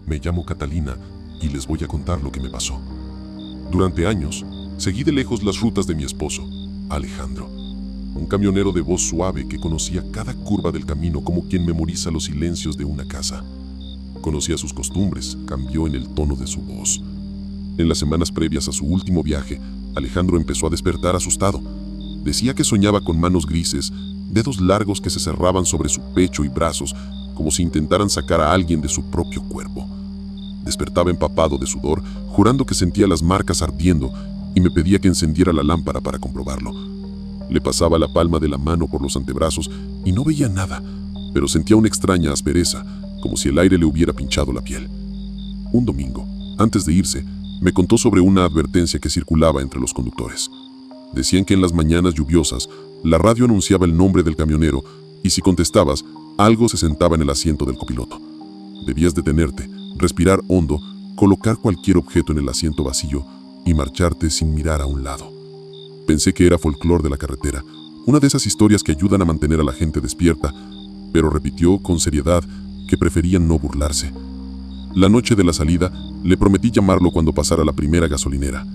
Me llamo Catalina y les voy a contar lo que me pasó. Durante años, seguí de lejos las rutas de mi esposo, Alejandro, un camionero de voz suave que conocía cada curva del camino como quien memoriza los silencios de una casa. Conocía sus costumbres, cambió en el tono de su voz. En las semanas previas a su último viaje, Alejandro empezó a despertar asustado. Decía que soñaba con manos grises, dedos largos que se cerraban sobre su pecho y brazos, como si intentaran sacar a alguien de su propio cuerpo. Despertaba empapado de sudor, jurando que sentía las marcas ardiendo, y me pedía que encendiera la lámpara para comprobarlo. Le pasaba la palma de la mano por los antebrazos y no veía nada, pero sentía una extraña aspereza, como si el aire le hubiera pinchado la piel. Un domingo, antes de irse, me contó sobre una advertencia que circulaba entre los conductores. Decían que en las mañanas lluviosas, la radio anunciaba el nombre del camionero y si contestabas, algo se sentaba en el asiento del copiloto. Debías detenerte, respirar hondo, colocar cualquier objeto en el asiento vacío y marcharte sin mirar a un lado. Pensé que era folclore de la carretera, una de esas historias que ayudan a mantener a la gente despierta, pero repitió con seriedad que preferían no burlarse. La noche de la salida, le prometí llamarlo cuando pasara la primera gasolinera.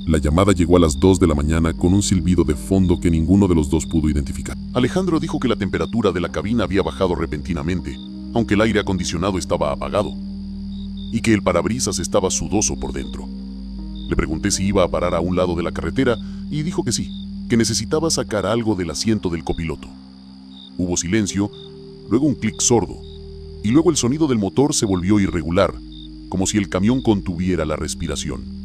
La llamada llegó a las 2 de la mañana con un silbido de fondo que ninguno de los dos pudo identificar. Alejandro dijo que la temperatura de la cabina había bajado repentinamente, aunque el aire acondicionado estaba apagado, y que el parabrisas estaba sudoso por dentro. Le pregunté si iba a parar a un lado de la carretera y dijo que sí, que necesitaba sacar algo del asiento del copiloto. Hubo silencio, luego un clic sordo, y luego el sonido del motor se volvió irregular, como si el camión contuviera la respiración.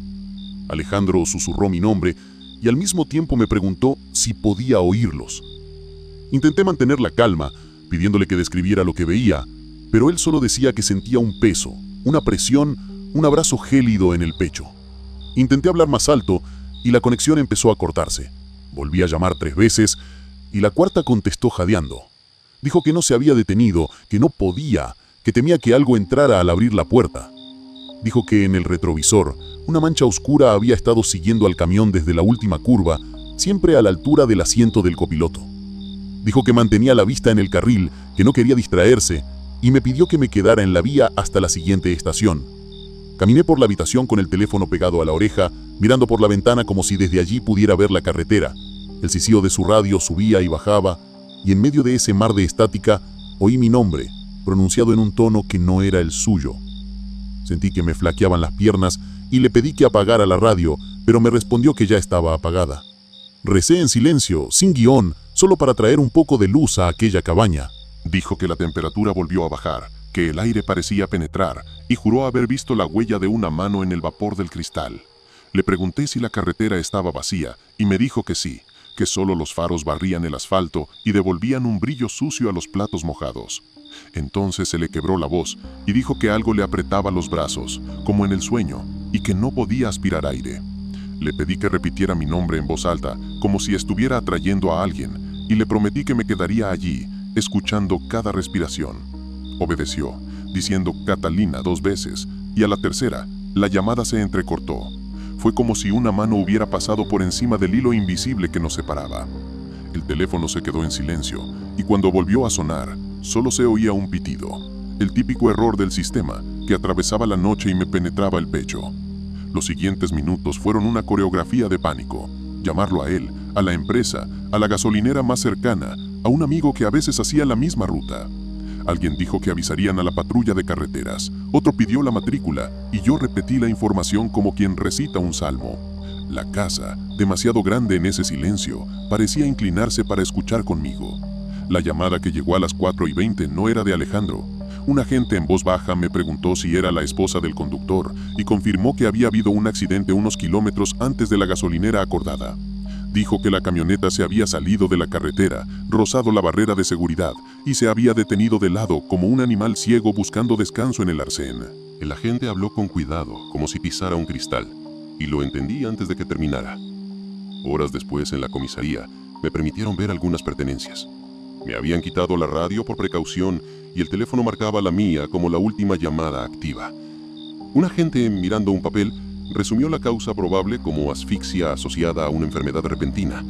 Alejandro susurró mi nombre y al mismo tiempo me preguntó si podía oírlos. Intenté mantener la calma, pidiéndole que describiera lo que veía, pero él solo decía que sentía un peso, una presión, un abrazo gélido en el pecho. Intenté hablar más alto y la conexión empezó a cortarse. Volví a llamar 3 veces y la cuarta contestó jadeando. Dijo que no se había detenido, que no podía, que temía que algo entrara al abrir la puerta. Dijo que en el retrovisor, una mancha oscura había estado siguiendo al camión desde la última curva, siempre a la altura del asiento del copiloto. Dijo que mantenía la vista en el carril, que no quería distraerse, y me pidió que me quedara en la vía hasta la siguiente estación. Caminé por la habitación con el teléfono pegado a la oreja, mirando por la ventana como si desde allí pudiera ver la carretera. El sisío de su radio subía y bajaba, y en medio de ese mar de estática, oí mi nombre, pronunciado en un tono que no era el suyo. Sentí que me flaqueaban las piernas y le pedí que apagara la radio, pero me respondió que ya estaba apagada. Recé en silencio, sin guión, solo para traer un poco de luz a aquella cabaña. Dijo que la temperatura volvió a bajar, que el aire parecía penetrar, y juró haber visto la huella de una mano en el vapor del cristal. Le pregunté si la carretera estaba vacía, y me dijo que sí, que solo los faros barrían el asfalto y devolvían un brillo sucio a los platos mojados. Entonces se le quebró la voz y dijo que algo le apretaba los brazos, como en el sueño, y que no podía aspirar aire. Le pedí que repitiera mi nombre en voz alta, como si estuviera atrayendo a alguien, y le prometí que me quedaría allí, escuchando cada respiración. Obedeció, diciendo Catalina 2 veces, y a la tercera, la llamada se entrecortó. Fue como si una mano hubiera pasado por encima del hilo invisible que nos separaba. El teléfono se quedó en silencio, y cuando volvió a sonar, solo se oía un pitido, el típico error del sistema que atravesaba la noche y me penetraba el pecho. Los siguientes minutos fueron una coreografía de pánico. Llamarlo a él, a la empresa, a la gasolinera más cercana, a un amigo que a veces hacía la misma ruta. Alguien dijo que avisarían a la patrulla de carreteras, otro pidió la matrícula y yo repetí la información como quien recita un salmo. La casa, demasiado grande en ese silencio, parecía inclinarse para escuchar conmigo. La llamada que llegó a las 4:20 no era de Alejandro. Un agente en voz baja me preguntó si era la esposa del conductor y confirmó que había habido un accidente unos kilómetros antes de la gasolinera acordada. Dijo que la camioneta se había salido de la carretera, rozado la barrera de seguridad y se había detenido de lado como un animal ciego buscando descanso en el arcén. El agente habló con cuidado, como si pisara un cristal, y lo entendí antes de que terminara. Horas después, en la comisaría, me permitieron ver algunas pertenencias. Me habían quitado la radio por precaución y el teléfono marcaba la mía como la última llamada activa. Un agente, mirando un papel, resumió la causa probable como asfixia asociada a una enfermedad repentina,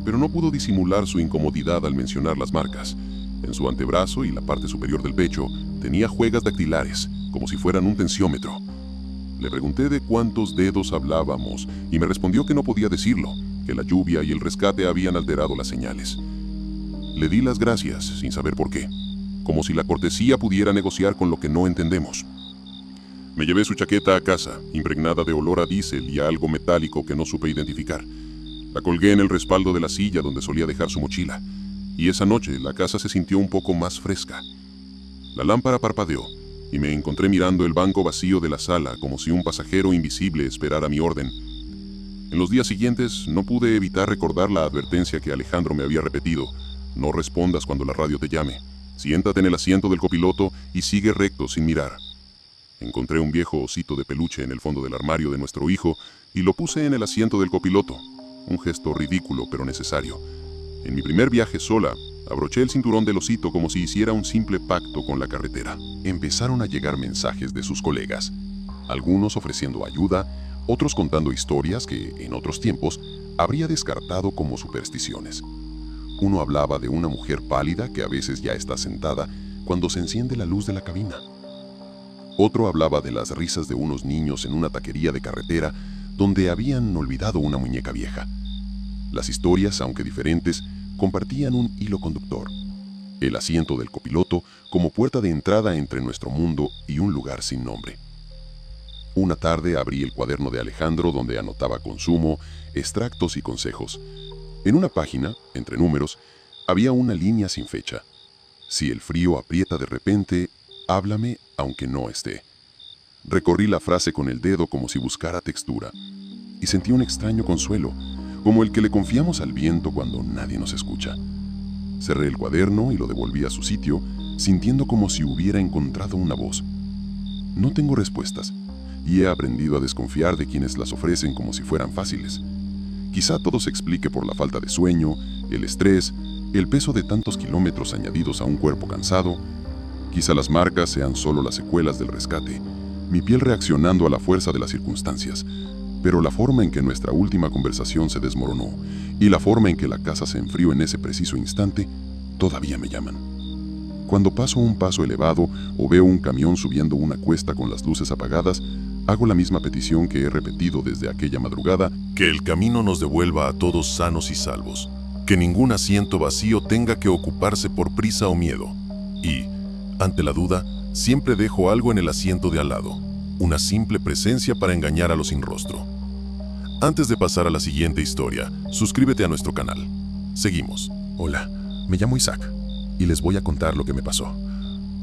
pero no pudo disimular su incomodidad al mencionar las marcas. En su antebrazo y la parte superior del pecho tenía juegas dactilares, como si fueran un tensiómetro. Le pregunté de cuántos dedos hablábamos y me respondió que no podía decirlo, que la lluvia y el rescate habían alterado las señales. Le di las gracias sin saber por qué, como si la cortesía pudiera negociar con lo que no entendemos. Me llevé su chaqueta a casa, impregnada de olor a diésel y a algo metálico que no supe identificar. La colgué en el respaldo de la silla donde solía dejar su mochila, y esa noche la casa se sintió un poco más fresca. La lámpara parpadeó, y me encontré mirando el banco vacío de la sala como si un pasajero invisible esperara mi orden. En los días siguientes no pude evitar recordar la advertencia que Alejandro me había repetido: no respondas cuando la radio te llame. Siéntate en el asiento del copiloto y sigue recto sin mirar. Encontré un viejo osito de peluche en el fondo del armario de nuestro hijo y lo puse en el asiento del copiloto. Un gesto ridículo pero necesario. En mi primer viaje sola, abroché el cinturón del osito como si hiciera un simple pacto con la carretera. Empezaron a llegar mensajes de sus colegas, algunos ofreciendo ayuda, otros contando historias que, en otros tiempos, habría descartado como supersticiones. Uno hablaba de una mujer pálida que a veces ya está sentada cuando se enciende la luz de la cabina. Otro hablaba de las risas de unos niños en una taquería de carretera donde habían olvidado una muñeca vieja. Las historias, aunque diferentes, compartían un hilo conductor: el asiento del copiloto como puerta de entrada entre nuestro mundo y un lugar sin nombre. Una tarde abrí el cuaderno de Alejandro donde anotaba consumo, extractos y consejos. En una página, entre números, había una línea sin fecha. Si el frío aprieta de repente, háblame aunque no esté. Recorrí la frase con el dedo como si buscara textura, y sentí un extraño consuelo, como el que le confiamos al viento cuando nadie nos escucha. Cerré el cuaderno y lo devolví a su sitio, sintiendo como si hubiera encontrado una voz. No tengo respuestas, y he aprendido a desconfiar de quienes las ofrecen como si fueran fáciles. Quizá todo se explique por la falta de sueño, el estrés, el peso de tantos kilómetros añadidos a un cuerpo cansado. Quizá las marcas sean solo las secuelas del rescate, mi piel reaccionando a la fuerza de las circunstancias. Pero la forma en que nuestra última conversación se desmoronó y la forma en que la casa se enfrió en ese preciso instante todavía me llaman. Cuando paso un paso elevado o veo un camión subiendo una cuesta con las luces apagadas, hago la misma petición que he repetido desde aquella madrugada: que el camino nos devuelva a todos sanos y salvos, que ningún asiento vacío tenga que ocuparse por prisa o miedo. Y, ante la duda, siempre dejo algo en el asiento de al lado, una simple presencia para engañar a los sin rostro. Antes de pasar a la siguiente historia, suscríbete a nuestro canal. Seguimos. Hola, me llamo Isaac y les voy a contar lo que me pasó.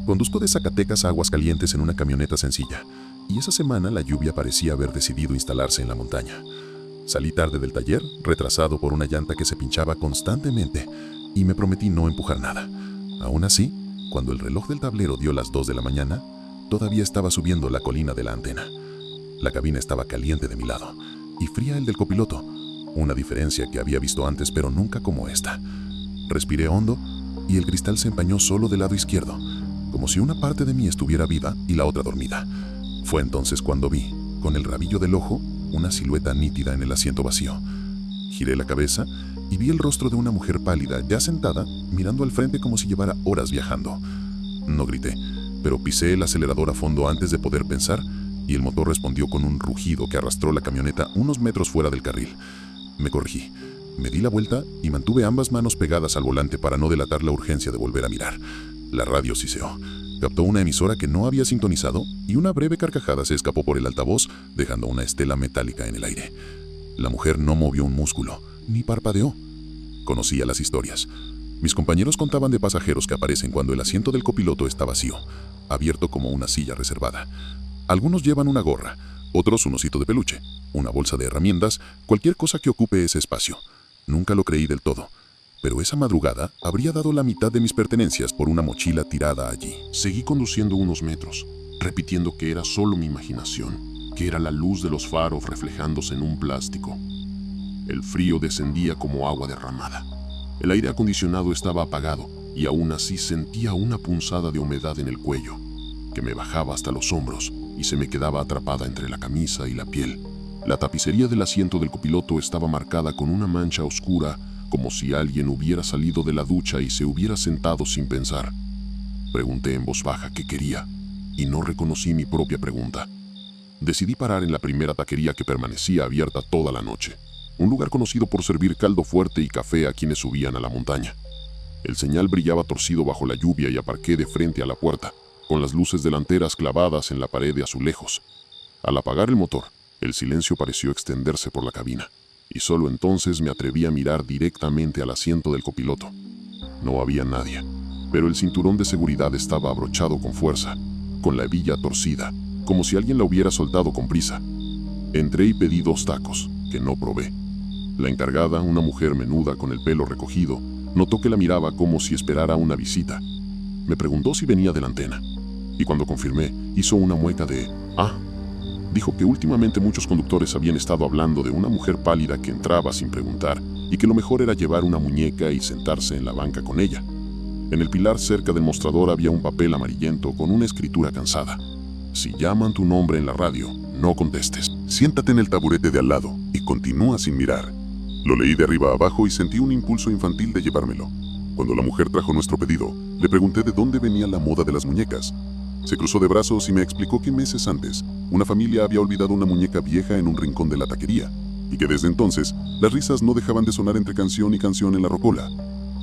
Conduzco de Zacatecas a Aguascalientes en una camioneta sencilla, y esa semana la lluvia parecía haber decidido instalarse en la montaña. Salí tarde del taller, retrasado por una llanta que se pinchaba constantemente, y me prometí no empujar nada. Aún así, cuando el reloj del tablero dio las 2 de la mañana, todavía estaba subiendo la colina de la antena. La cabina estaba caliente de mi lado, y fría el del copiloto, una diferencia que había visto antes pero nunca como esta. Respiré hondo, y el cristal se empañó solo del lado izquierdo, como si una parte de mí estuviera viva y la otra dormida. Fue entonces cuando vi, con el rabillo del ojo, una silueta nítida en el asiento vacío. Giré la cabeza y vi el rostro de una mujer pálida, ya sentada, mirando al frente como si llevara horas viajando. No grité, pero pisé el acelerador a fondo antes de poder pensar, y el motor respondió con un rugido que arrastró la camioneta unos metros fuera del carril. Me corregí, me di la vuelta y mantuve ambas manos pegadas al volante para no delatar la urgencia de volver a mirar. La radio siseó. Captó una emisora que no había sintonizado y una breve carcajada se escapó por el altavoz, dejando una estela metálica en el aire. La mujer no movió un músculo, ni parpadeó. Conocía las historias. Mis compañeros contaban de pasajeros que aparecen cuando el asiento del copiloto está vacío, abierto como una silla reservada. Algunos llevan una gorra, otros un osito de peluche, una bolsa de herramientas, cualquier cosa que ocupe ese espacio. Nunca lo creí del todo, pero esa madrugada habría dado la mitad de mis pertenencias por una mochila tirada allí. Seguí conduciendo unos metros, repitiendo que era solo mi imaginación, que era la luz de los faros reflejándose en un plástico. El frío descendía como agua derramada. El aire acondicionado estaba apagado y aún así sentía una punzada de humedad en el cuello, que me bajaba hasta los hombros y se me quedaba atrapada entre la camisa y la piel. La tapicería del asiento del copiloto estaba marcada con una mancha oscura, como si alguien hubiera salido de la ducha y se hubiera sentado sin pensar. Pregunté en voz baja qué quería. y no reconocí mi propia pregunta. Decidí parar en la primera taquería que permanecía abierta toda la noche, un lugar conocido por servir caldo fuerte y café a quienes subían a la montaña. El señal brillaba torcido bajo la lluvia y aparqué de frente a la puerta, con las luces delanteras clavadas en la pared de azulejos. Al apagar el motor, el silencio pareció extenderse por la cabina, y solo entonces me atreví a mirar directamente al asiento del copiloto. No había nadie, pero el cinturón de seguridad estaba abrochado con fuerza, con la hebilla torcida, como si alguien la hubiera soltado con prisa. Entré y pedí 2 tacos, que no probé. La encargada, una mujer menuda con el pelo recogido, notó que la miraba como si esperara una visita. Me preguntó si venía de la antena, y cuando confirmé, hizo una mueca de «Ah». Dijo que últimamente muchos conductores habían estado hablando de una mujer pálida que entraba sin preguntar y que lo mejor era llevar una muñeca y sentarse en la banca con ella. En el pilar cerca del mostrador había un papel amarillento con una escritura cansada. «Si llaman tu nombre en la radio, no contestes. Siéntate en el taburete de al lado y continúa sin mirar». Lo leí de arriba a abajo y sentí un impulso infantil de llevármelo. Cuando la mujer trajo nuestro pedido, le pregunté de dónde venía la moda de las muñecas. Se cruzó de brazos y me explicó que meses antes, una familia había olvidado una muñeca vieja en un rincón de la taquería, y que desde entonces, las risas no dejaban de sonar entre canción y canción en la rocola.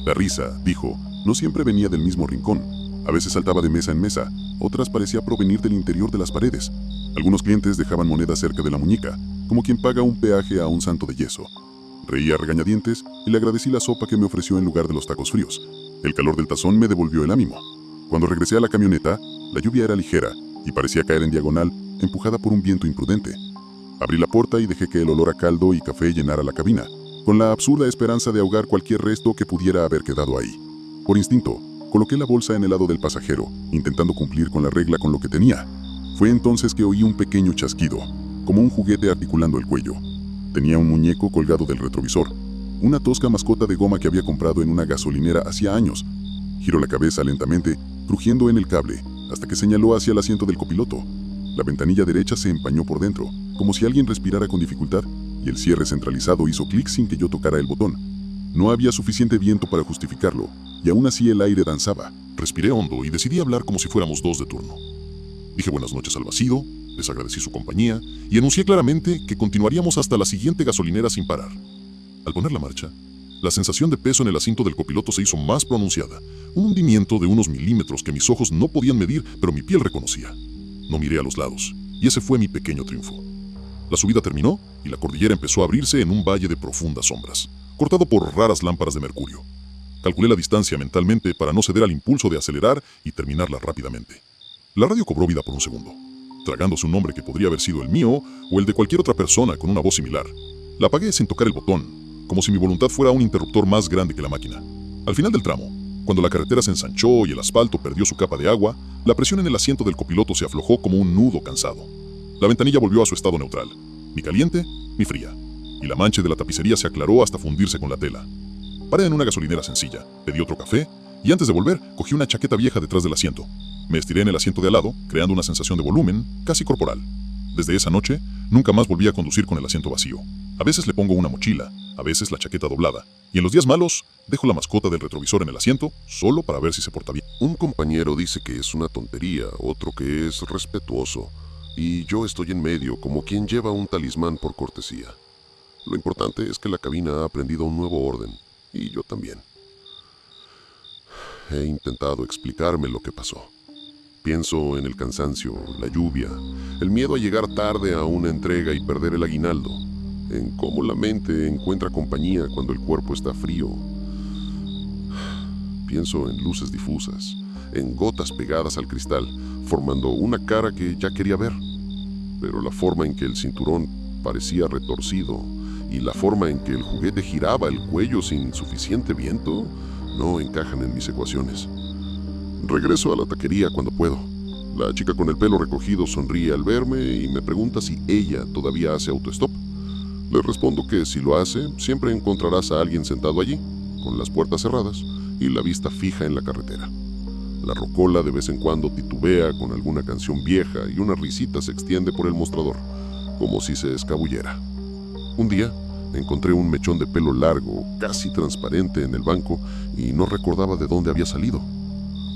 La risa, dijo, no siempre venía del mismo rincón. A veces saltaba de mesa en mesa, otras parecía provenir del interior de las paredes. Algunos clientes dejaban monedas cerca de la muñeca, como quien paga un peaje a un santo de yeso. Reí a regañadientes y le agradecí la sopa que me ofreció en lugar de los tacos fríos. El calor del tazón me devolvió el ánimo. Cuando regresé a la camioneta, la lluvia era ligera y parecía caer en diagonal, empujada por un viento imprudente. Abrí la puerta y dejé que el olor a caldo y café llenara la cabina, con la absurda esperanza de ahogar cualquier resto que pudiera haber quedado ahí. Por instinto, coloqué la bolsa en el lado del pasajero, intentando cumplir con la regla con lo que tenía. Fue entonces que oí un pequeño chasquido, como un juguete articulando el cuello. Tenía un muñeco colgado del retrovisor, una tosca mascota de goma que había comprado en una gasolinera hacía años. Giró la cabeza lentamente, crujiendo en el cable, hasta que señaló hacia el asiento del copiloto. La ventanilla derecha se empañó por dentro, como si alguien respirara con dificultad, y el cierre centralizado hizo clic sin que yo tocara el botón. No había suficiente viento para justificarlo, y aún así el aire danzaba. Respiré hondo y decidí hablar como si fuéramos 2 de turno. Dije buenas noches al vacío, les agradecí su compañía y anuncié claramente que continuaríamos hasta la siguiente gasolinera sin parar. Al poner la marcha, la sensación de peso en el asiento del copiloto se hizo más pronunciada, un hundimiento de unos milímetros que mis ojos no podían medir, pero mi piel reconocía. No miré a los lados, y ese fue mi pequeño triunfo. La subida terminó y la cordillera empezó a abrirse en un valle de profundas sombras, cortado por raras lámparas de mercurio. Calculé la distancia mentalmente para no ceder al impulso de acelerar y terminarla rápidamente. La radio cobró vida por un segundo, tragándose un nombre que podría haber sido el mío o el de cualquier otra persona con una voz similar. La apagué sin tocar el botón, como si mi voluntad fuera un interruptor más grande que la máquina. Al final del tramo, cuando la carretera se ensanchó y el asfalto perdió su capa de agua, la presión en el asiento del copiloto se aflojó como un nudo cansado. La ventanilla volvió a su estado neutral, ni caliente ni fría, y la mancha de la tapicería se aclaró hasta fundirse con la tela. Paré en una gasolinera sencilla, pedí otro café y antes de volver cogí una chaqueta vieja detrás del asiento. Me estiré en el asiento de al lado, creando una sensación de volumen casi corporal. Desde esa noche, nunca más volví a conducir con el asiento vacío. A veces le pongo una mochila, a veces la chaqueta doblada, y en los días malos, dejo la mascota del retrovisor en el asiento, solo para ver si se porta bien. Un compañero dice que es una tontería, otro que es respetuoso, y yo estoy en medio como quien lleva un talismán por cortesía. Lo importante es que la cabina ha aprendido un nuevo orden, y yo también. He intentado explicarme lo que pasó. Pienso en el cansancio, la lluvia, el miedo a llegar tarde a una entrega y perder el aguinaldo, en cómo la mente encuentra compañía cuando el cuerpo está frío. Pienso en luces difusas, en gotas pegadas al cristal, formando una cara que ya quería ver. Pero la forma en que el cinturón parecía retorcido y la forma en que el juguete giraba el cuello sin suficiente viento no encajan en mis ecuaciones. Regreso a la taquería cuando puedo. La chica con el pelo recogido sonríe al verme y me pregunta si ella todavía hace autostop. Le respondo que si lo hace, siempre encontrarás a alguien sentado allí, con las puertas cerradas y la vista fija en la carretera. La rocola de vez en cuando titubea con alguna canción vieja y una risita se extiende por el mostrador, como si se escabullera. Un día, encontré un mechón de pelo largo, casi transparente en el banco y no recordaba de dónde había salido.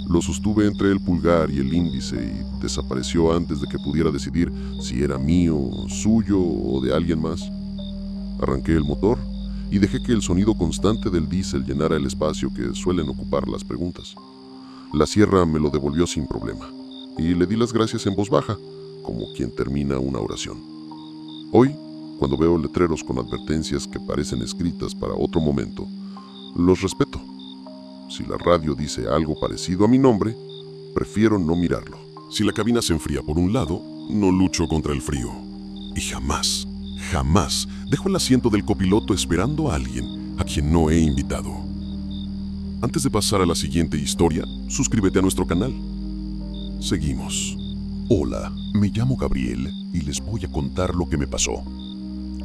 Lo sostuve entre el pulgar y el índice y desapareció antes de que pudiera decidir si era mío, suyo o de alguien más. Arranqué el motor y dejé que el sonido constante del diésel llenara el espacio que suelen ocupar las preguntas. La sierra me lo devolvió sin problema y le di las gracias en voz baja, como quien termina una oración. Hoy, cuando veo letreros con advertencias que parecen escritas para otro momento, los respeto. Si la radio dice algo parecido a mi nombre, prefiero no mirarlo. Si la cabina se enfría por un lado, no lucho contra el frío. Y jamás dejo el asiento del copiloto esperando a alguien a quien no he invitado. Antes de pasar a la siguiente historia, suscríbete a nuestro canal. Seguimos. Hola, me llamo Gabriel y les voy a contar lo que me pasó.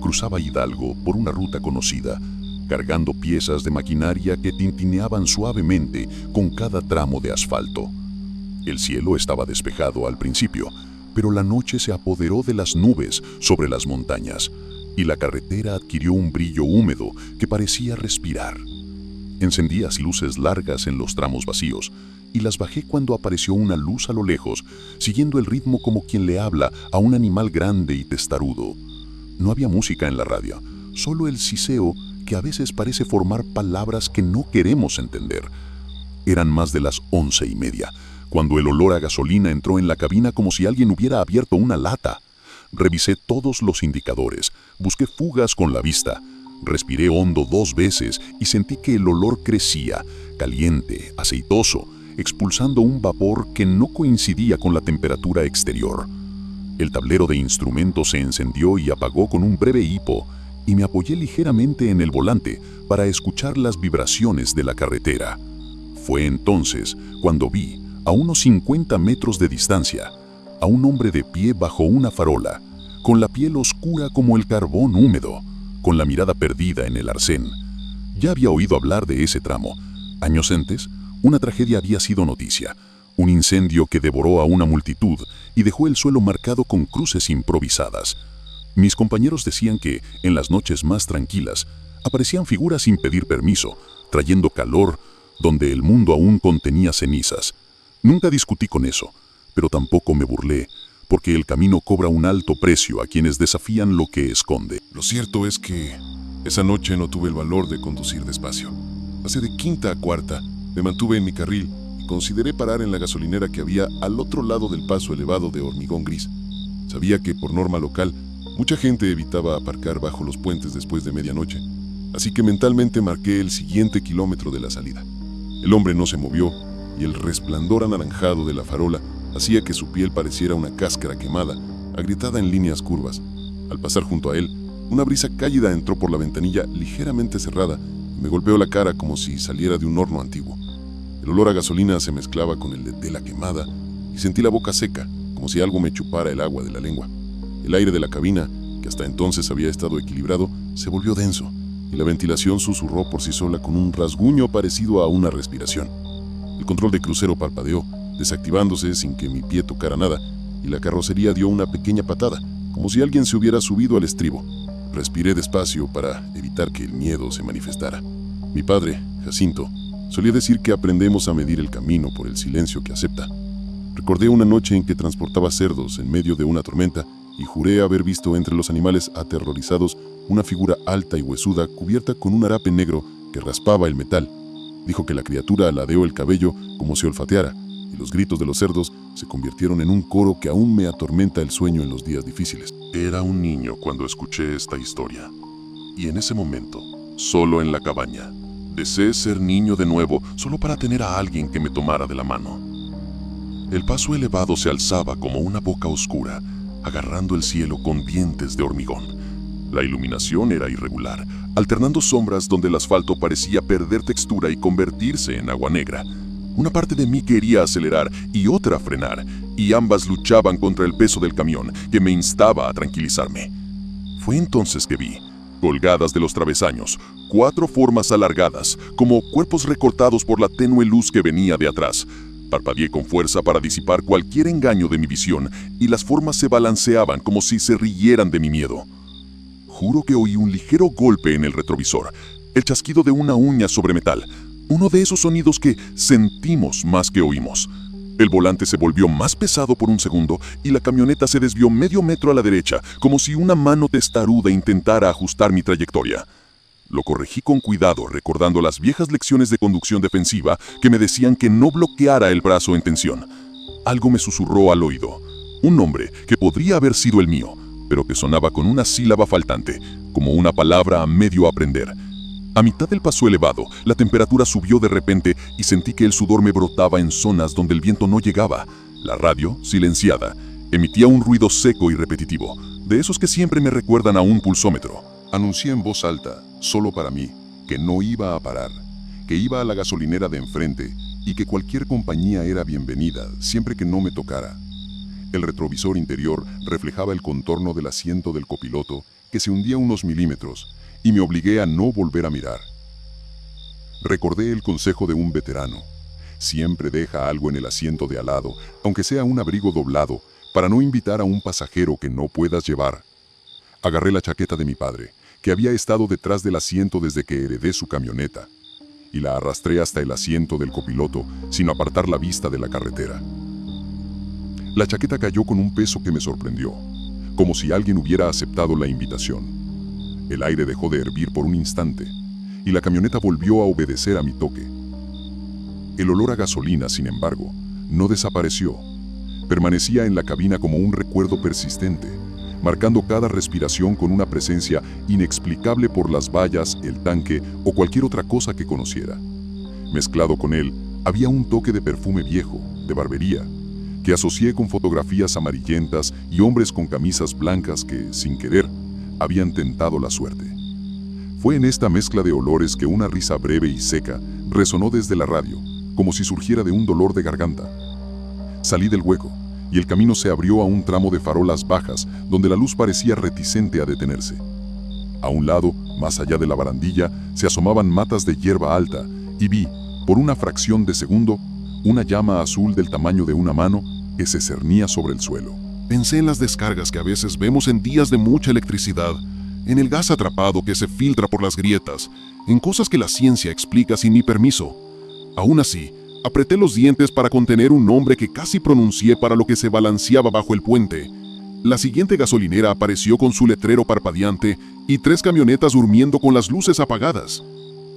Cruzaba Hidalgo por una ruta conocida, cargando piezas de maquinaria que tintineaban suavemente con cada tramo de asfalto. El cielo estaba despejado al principio, pero la noche se apoderó de las nubes sobre las montañas y la carretera adquirió un brillo húmedo que parecía respirar. Encendí las luces largas en los tramos vacíos y las bajé cuando apareció una luz a lo lejos, siguiendo el ritmo como quien le habla a un animal grande y testarudo. No había música en la radio, solo el siseo que a veces parece formar palabras que no queremos entender. Eran más de las 11:30, cuando el olor a gasolina entró en la cabina como si alguien hubiera abierto una lata. Revisé todos los indicadores, busqué fugas con la vista, respiré hondo 2 veces y sentí que el olor crecía, caliente, aceitoso, expulsando un vapor que no coincidía con la temperatura exterior. El tablero de instrumentos se encendió y apagó con un breve hipo, y me apoyé ligeramente en el volante para escuchar las vibraciones de la carretera. Fue entonces cuando vi, a unos 50 metros de distancia, a un hombre de pie bajo una farola, con la piel oscura como el carbón húmedo, con la mirada perdida en el arcén. Ya había oído hablar de ese tramo. Años antes, una tragedia había sido noticia, un incendio que devoró a una multitud y dejó el suelo marcado con cruces improvisadas. Mis compañeros decían que, en las noches más tranquilas, aparecían figuras sin pedir permiso, trayendo calor donde el mundo aún contenía cenizas. Nunca discutí con eso, pero tampoco me burlé, porque el camino cobra un alto precio a quienes desafían lo que esconde. Lo cierto es que esa noche no tuve el valor de conducir despacio. Pasé de quinta a cuarta, me mantuve en mi carril y consideré parar en la gasolinera que había al otro lado del paso elevado de hormigón gris. Sabía que, por norma local, mucha gente evitaba aparcar bajo los puentes después de medianoche, así que mentalmente marqué el siguiente kilómetro de la salida. El hombre no se movió y el resplandor anaranjado de la farola hacía que su piel pareciera una cáscara quemada, agrietada en líneas curvas. Al pasar junto a él, una brisa cálida entró por la ventanilla ligeramente cerrada y me golpeó la cara como si saliera de un horno antiguo. El olor a gasolina se mezclaba con el de tela quemada y sentí la boca seca, como si algo me chupara el agua de la lengua. El aire de la cabina, que hasta entonces había estado equilibrado, se volvió denso y la ventilación susurró por sí sola con un rasguño parecido a una respiración. El control de crucero parpadeó, desactivándose sin que mi pie tocara nada, y la carrocería dio una pequeña patada, como si alguien se hubiera subido al estribo. Respiré despacio para evitar que el miedo se manifestara. Mi padre, Jacinto, solía decir que aprendemos a medir el camino por el silencio que acepta. Recordé una noche en que transportaba cerdos en medio de una tormenta y juré haber visto entre los animales aterrorizados una figura alta y huesuda cubierta con un harape negro que raspaba el metal. Dijo que la criatura aladeó el cabello como si olfateara, y los gritos de los cerdos se convirtieron en un coro que aún me atormenta el sueño en los días difíciles. Era un niño cuando escuché esta historia, y en ese momento, solo en la cabaña, deseé ser niño de nuevo solo para tener a alguien que me tomara de la mano. El paso elevado se alzaba como una boca oscura, agarrando el cielo con dientes de hormigón. La iluminación era irregular, alternando sombras donde el asfalto parecía perder textura y convertirse en agua negra. Una parte de mí quería acelerar y otra frenar, y ambas luchaban contra el peso del camión, que me instaba a tranquilizarme. Fue entonces que vi, colgadas de los travesaños, 4 formas alargadas, como cuerpos recortados por la tenue luz que venía de atrás. Parpadeé con fuerza para disipar cualquier engaño de mi visión, y las formas se balanceaban como si se rieran de mi miedo. Juro que oí un ligero golpe en el retrovisor, el chasquido de una uña sobre metal. Uno de esos sonidos que sentimos más que oímos. El volante se volvió más pesado por un segundo y la camioneta se desvió medio metro a la derecha, como si una mano testaruda intentara ajustar mi trayectoria. Lo corregí con cuidado, recordando las viejas lecciones de conducción defensiva que me decían que no bloqueara el brazo en tensión. Algo me susurró al oído. Un nombre que podría haber sido el mío, pero que sonaba con una sílaba faltante, como una palabra a medio aprender. A mitad del paso elevado, la temperatura subió de repente y sentí que el sudor me brotaba en zonas donde el viento no llegaba. La radio, silenciada, emitía un ruido seco y repetitivo, de esos que siempre me recuerdan a un pulsómetro. Anuncié en voz alta, solo para mí, que no iba a parar, que iba a la gasolinera de enfrente y que cualquier compañía era bienvenida, siempre que no me tocara. El retrovisor interior reflejaba el contorno del asiento del copiloto, que se hundía unos milímetros, y me obligué a no volver a mirar. Recordé el consejo de un veterano: siempre deja algo en el asiento de al lado, aunque sea un abrigo doblado, para no invitar a un pasajero que no puedas llevar. Agarré la chaqueta de mi padre, que había estado detrás del asiento desde que heredé su camioneta, y la arrastré hasta el asiento del copiloto sin apartar la vista de la carretera. La chaqueta cayó con un peso que me sorprendió, como si alguien hubiera aceptado la invitación. El aire dejó de hervir por un instante, y la camioneta volvió a obedecer a mi toque. El olor a gasolina, sin embargo, no desapareció. Permanecía en la cabina como un recuerdo persistente, marcando cada respiración con una presencia inexplicable por las vallas, el tanque o cualquier otra cosa que conociera. Mezclado con él, había un toque de perfume viejo, de barbería, que asocié con fotografías amarillentas y hombres con camisas blancas que, sin querer, habían tentado la suerte. Fue en esta mezcla de olores que una risa breve y seca resonó desde la radio, como si surgiera de un dolor de garganta. Salí del hueco, y el camino se abrió a un tramo de farolas bajas, donde la luz parecía reticente a detenerse. A un lado, más allá de la barandilla, se asomaban matas de hierba alta, y vi, por una fracción de segundo, una llama azul del tamaño de una mano que se cernía sobre el suelo. Pensé en las descargas que a veces vemos en días de mucha electricidad, en el gas atrapado que se filtra por las grietas, en cosas que la ciencia explica sin mi permiso. Aún así, apreté los dientes para contener un nombre que casi pronuncié para lo que se balanceaba bajo el puente. La siguiente gasolinera apareció con su letrero parpadeante y 3 camionetas durmiendo con las luces apagadas.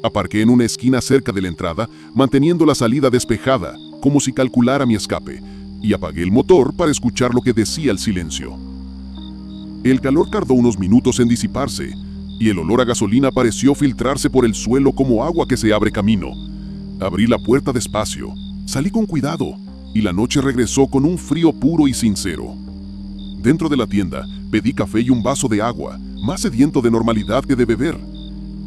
Aparqué en una esquina cerca de la entrada, manteniendo la salida despejada, como si calculara mi escape, y apagué el motor para escuchar lo que decía el silencio. El calor tardó unos minutos en disiparse, y el olor a gasolina pareció filtrarse por el suelo como agua que se abre camino. Abrí la puerta despacio, salí con cuidado, y la noche regresó con un frío puro y sincero. Dentro de la tienda, pedí café y un vaso de agua, más sediento de normalidad que de beber.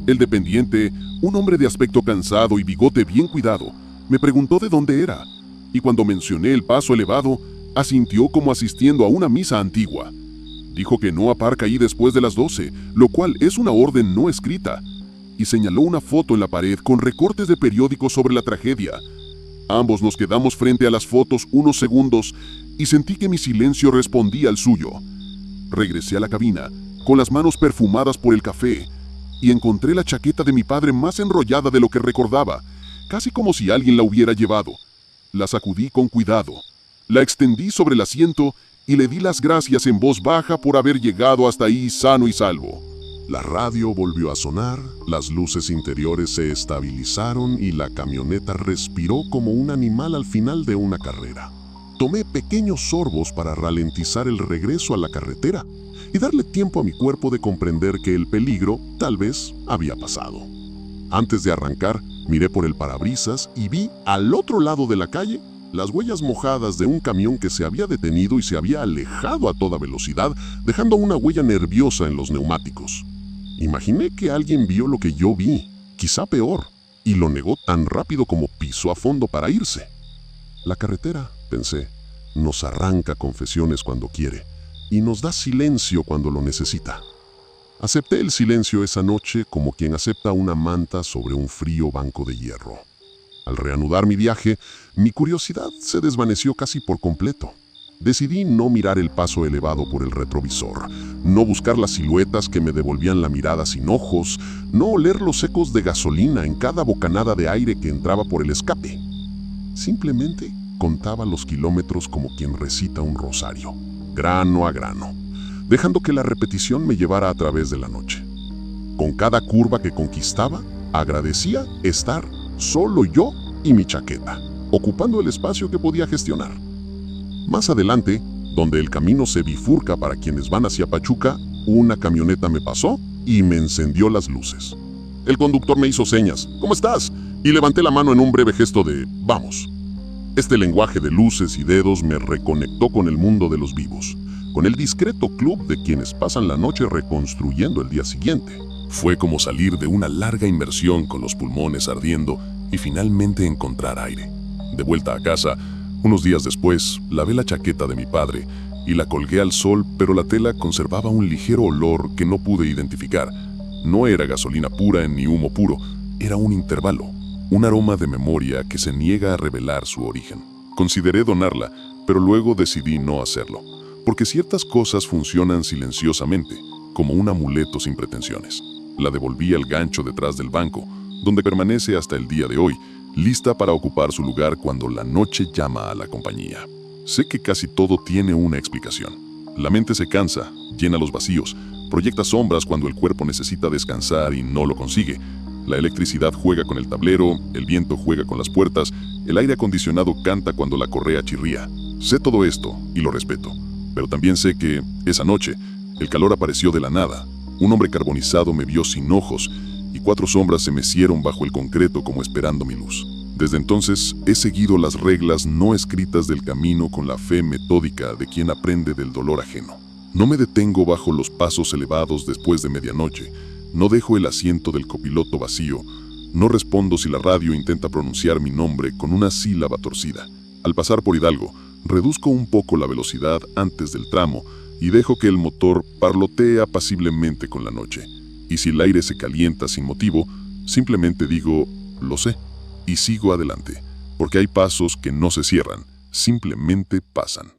El dependiente, un hombre de aspecto cansado y bigote bien cuidado, me preguntó de dónde era, y cuando mencioné el paso elevado, asintió como asistiendo a una misa antigua. Dijo que no aparca ahí después de las 12, lo cual es una orden no escrita, y señaló una foto en la pared con recortes de periódicos sobre la tragedia. Ambos nos quedamos frente a las fotos unos segundos y sentí que mi silencio respondía al suyo. Regresé a la cabina, con las manos perfumadas por el café, y encontré la chaqueta de mi padre más enrollada de lo que recordaba, casi como si alguien la hubiera llevado. La sacudí con cuidado, la extendí sobre el asiento y le di las gracias en voz baja por haber llegado hasta ahí sano y salvo. La radio volvió a sonar, las luces interiores se estabilizaron y la camioneta respiró como un animal al final de una carrera. Tomé pequeños sorbos para ralentizar el regreso a la carretera y darle tiempo a mi cuerpo de comprender que el peligro tal vez había pasado. Antes de arrancar, miré por el parabrisas y vi al otro lado de la calle las huellas mojadas de un camión que se había detenido y se había alejado a toda velocidad, dejando una huella nerviosa en los neumáticos. Imaginé que alguien vio lo que yo vi, quizá peor, y lo negó tan rápido como pisó a fondo para irse. La carretera, pensé, nos arranca confesiones cuando quiere y nos da silencio cuando lo necesita. Acepté el silencio esa noche como quien acepta una manta sobre un frío banco de hierro. Al reanudar mi viaje, mi curiosidad se desvaneció casi por completo. Decidí no mirar el paso elevado por el retrovisor, no buscar las siluetas que me devolvían la mirada sin ojos, no oler los ecos de gasolina en cada bocanada de aire que entraba por el escape. Simplemente contaba los kilómetros como quien recita un rosario, grano a grano, dejando que la repetición me llevara a través de la noche. Con cada curva que conquistaba, agradecía estar solo yo y mi chaqueta, ocupando el espacio que podía gestionar. Más adelante, donde el camino se bifurca para quienes van hacia Pachuca, una camioneta me pasó y me encendió las luces. El conductor me hizo señas, ¿cómo estás? Y levanté la mano en un breve gesto de vamos. Este lenguaje de luces y dedos me reconectó con el mundo de los vivos, con el discreto club de quienes pasan la noche reconstruyendo el día siguiente. Fue como salir de una larga inmersión con los pulmones ardiendo y finalmente encontrar aire. De vuelta a casa, unos días después, lavé la chaqueta de mi padre y la colgué al sol, pero la tela conservaba un ligero olor que no pude identificar. No era gasolina pura ni humo puro, era un intervalo, un aroma de memoria que se niega a revelar su origen. Consideré donarla, pero luego decidí no hacerlo, porque ciertas cosas funcionan silenciosamente, como un amuleto sin pretensiones. La devolví al gancho detrás del banco, donde permanece hasta el día de hoy, lista para ocupar su lugar cuando la noche llama a la compañía. Sé que casi todo tiene una explicación. La mente se cansa, llena los vacíos, proyecta sombras cuando el cuerpo necesita descansar y no lo consigue. La electricidad juega con el tablero, el viento juega con las puertas, el aire acondicionado canta cuando la correa chirría. Sé todo esto y lo respeto, pero también sé que, esa noche, el calor apareció de la nada. Un hombre carbonizado me vio sin ojos y 4 sombras se mecieron bajo el concreto como esperando mi luz. Desde entonces he seguido las reglas no escritas del camino con la fe metódica de quien aprende del dolor ajeno. No me detengo bajo los pasos elevados después de medianoche, no dejo el asiento del copiloto vacío, no respondo si la radio intenta pronunciar mi nombre con una sílaba torcida. Al pasar por Hidalgo, reduzco un poco la velocidad antes del tramo y dejo que el motor parlotee apaciblemente con la noche. Y si el aire se calienta sin motivo, simplemente digo, lo sé, y sigo adelante, porque hay pasos que no se cierran, simplemente pasan.